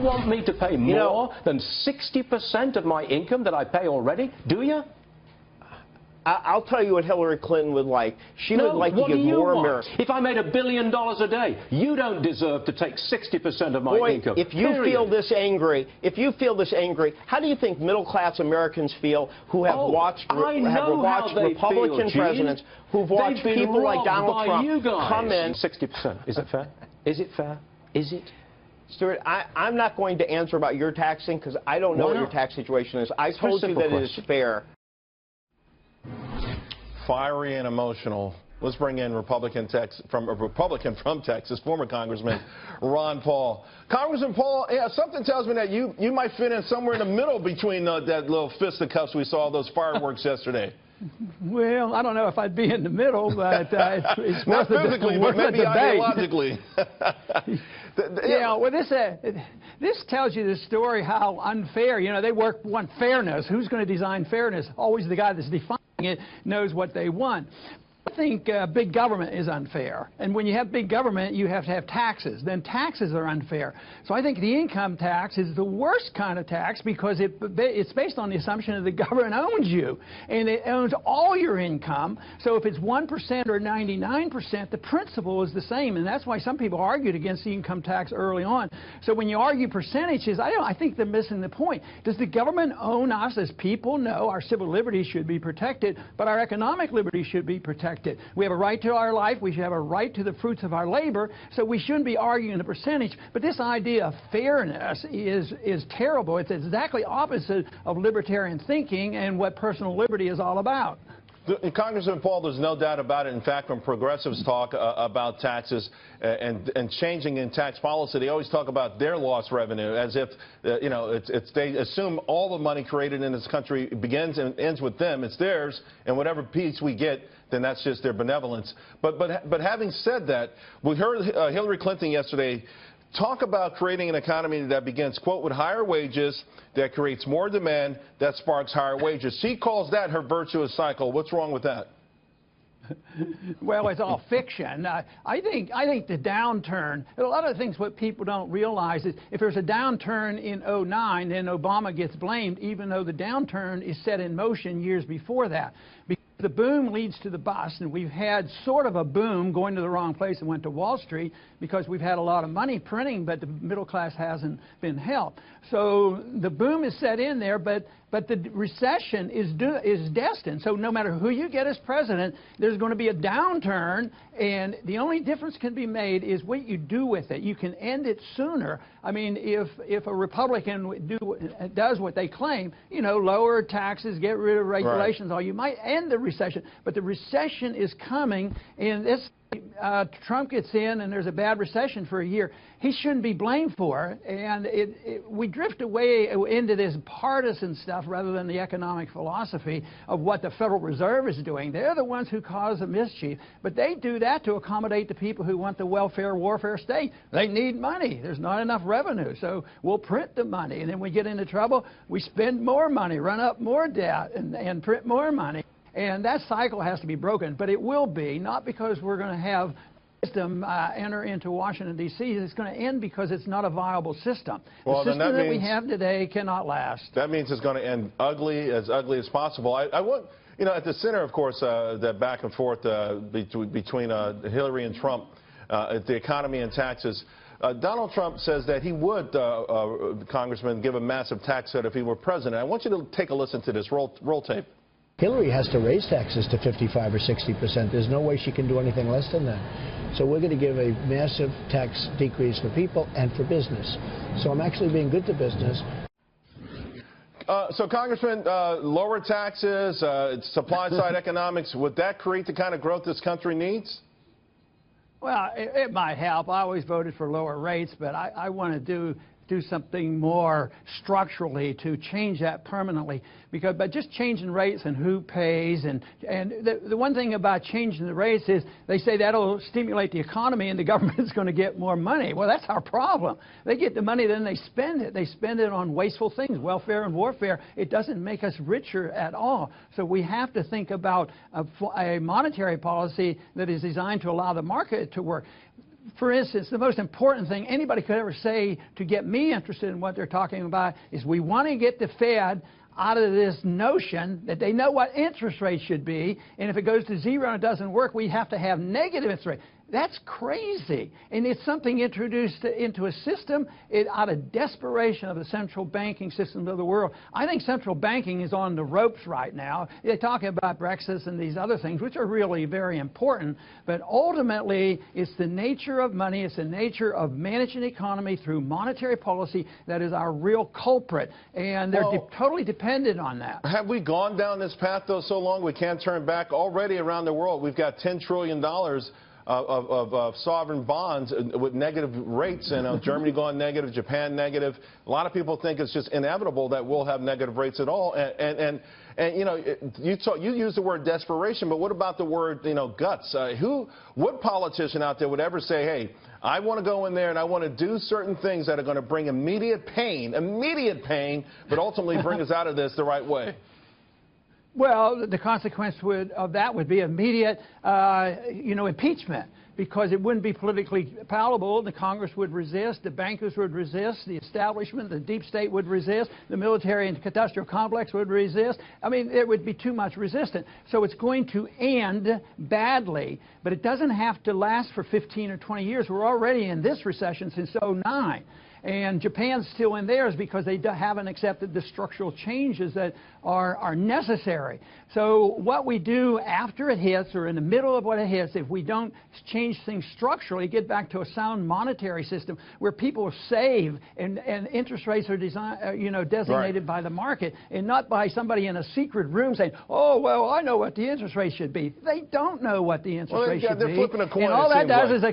want me to pay more than 60% of my income that I pay already? Do you? I'll tell you what Hillary Clinton would like. She would like to give more Americans. If I made $1 billion a day, you don't deserve to take 60% of my income. If you feel this angry, how do you think middle-class Americans feel who have watched Republican presidents, who've watched people like Donald Trump come in? 60%. Is it fair? Is it fair? Is it? Stuart, I'm not going to answer about your taxing because I don't know what your tax situation is. I told you that it is fair. Fiery and emotional. Let's bring in a Republican from Texas, former Congressman Ron Paul. Congressman Paul, yeah, something tells me that you might fit in somewhere in the middle between that little fisticuffs we saw, those fireworks yesterday. Well, I don't know if I'd be in the middle, but it's not physically, but maybe ideologically. Yeah, well, this tells you the story how unfair. You know, they want fairness. Who's going to design fairness? Always the guy that's defining it knows what they want. I think big government is unfair. And when you have big government, you have to have taxes. Then taxes are unfair. So I think the income tax is the worst kind of tax because it's based on the assumption that the government owns you. And it owns all your income. So if it's 1% or 99%, the principle is the same. And that's why some people argued against the income tax early on. So when you argue percentages, I think they're missing the point. Does the government own us as people? No, our civil liberties should be protected, but our economic liberties should be protected. We have a right to our life. We should have a right to the fruits of our labor. So we shouldn't be arguing the percentage. But this idea of fairness is terrible. It's exactly opposite of libertarian thinking and what personal liberty is all about. Congressman Paul, there's no doubt about it. In fact, when progressives talk about taxes and changing in tax policy, they always talk about their lost revenue as if, they assume all the money created in this country begins and ends with them. It's theirs, and whatever piece we get, then that's just their benevolence. But having said that, we heard Hillary Clinton yesterday talk about creating an economy that begins, quote, with higher wages, that creates more demand, that sparks higher wages. She calls that her virtuous cycle. What's wrong with that? Well, it's all fiction. I think the downturn, a lot of things what people don't realize is if there's a downturn in '09, then Obama gets blamed, even though the downturn is set in motion years before that. The boom leads to the bust, and we've had sort of a boom going to the wrong place and went to Wall Street because we've had a lot of money printing, but the middle class hasn't been helped. So the boom is set in there, but the recession is destined. So no matter who you get as president, there's going to be a downturn, and the only difference can be made is what you do with it. You can end it sooner. I mean, if a Republican does what they claim, lower taxes, get rid of regulations, right, you might end the recession. But the recession is coming, and this Trump gets in and there's a bad recession for a year, he shouldn't be blamed for it. And we drift away into this partisan stuff rather than the economic philosophy of what the Federal Reserve is doing. They're the ones who cause the mischief. But they do that to accommodate the people who want the welfare warfare state. They need money. There's not enough revenue. So we'll print the money. And then we get into trouble. We spend more money, run up more debt, and print more money. And that cycle has to be broken, but it will be, not because we're going to have system enter into Washington, D.C. It's going to end because it's not a viable system. Well, the system that we have today cannot last. That means it's going to end ugly as possible. I want, at the center, of course, that back and forth between Hillary and Trump, the economy and taxes. Donald Trump says that he would, Congressman, give a massive tax cut if he were president. I want you to take a listen to this. Roll tape. Hillary has to raise taxes to 55 or 60%. There's no way she can do anything less than that. So we're going to give a massive tax decrease for people and for business. So I'm actually being good to business. So, Congressman, lower taxes, supply-side economics, would that create the kind of growth this country needs? Well, it might help. I always voted for lower rates, but I want to do something more structurally to change that permanently, because by just changing rates and who pays, and the one thing about changing the rates is they say that'll stimulate the economy and the government's going to get more money. Well, that's our problem. They get the money, then they spend it. They spend it on wasteful things, welfare and warfare. It doesn't make us richer at all. So we have to think about a monetary policy that is designed to allow the market to work. for instance, the most important thing anybody could ever say to get me interested in what they're talking about is we want to get the Fed out of this notion that they know what interest rates should be, and if it goes to zero and it doesn't work, we have to have negative interest rates. That's crazy. And it's something introduced into a system out of desperation of the central banking systems of the world. I think central banking is on the ropes right now. They're talking about Brexit and these other things, which are really very important. But ultimately, it's the nature of money, it's the nature of managing the economy through monetary policy that is our real culprit. And they're totally dependent on that. Have we gone down this path, though, so long we can't turn back? Already around the world, we've got $10 trillion of sovereign bonds with negative rates, and Germany going negative, Japan negative. A lot of people think it's just inevitable that we'll have negative rates at all. And you know, you use the word desperation, but what about the word, you know, guts? What politician out there would ever say, hey, I want to go in there and I want to do certain things that are going to bring immediate pain, but ultimately bring us out of this the right way? Well, the consequence of that would be immediate, impeachment, because it wouldn't be politically palatable. The Congress would resist, the bankers would resist, the establishment, the deep state would resist, the military and industrial complex would resist. I mean, there would be too much resistance. So it's going to end badly, but it doesn't have to last for 15 or 20 years. We're already in this recession since '09. And Japan's still in theirs because they haven't accepted the structural changes that are necessary. So what we do after it hits, or in the middle of what it hits, if we don't change things structurally, get back to a sound monetary system where people save and interest rates are designated by the market and not by somebody in a secret room saying, oh, well, I know what the interest rate should be. They don't know what the interest rate should be. They're flipping a coin, and all that does is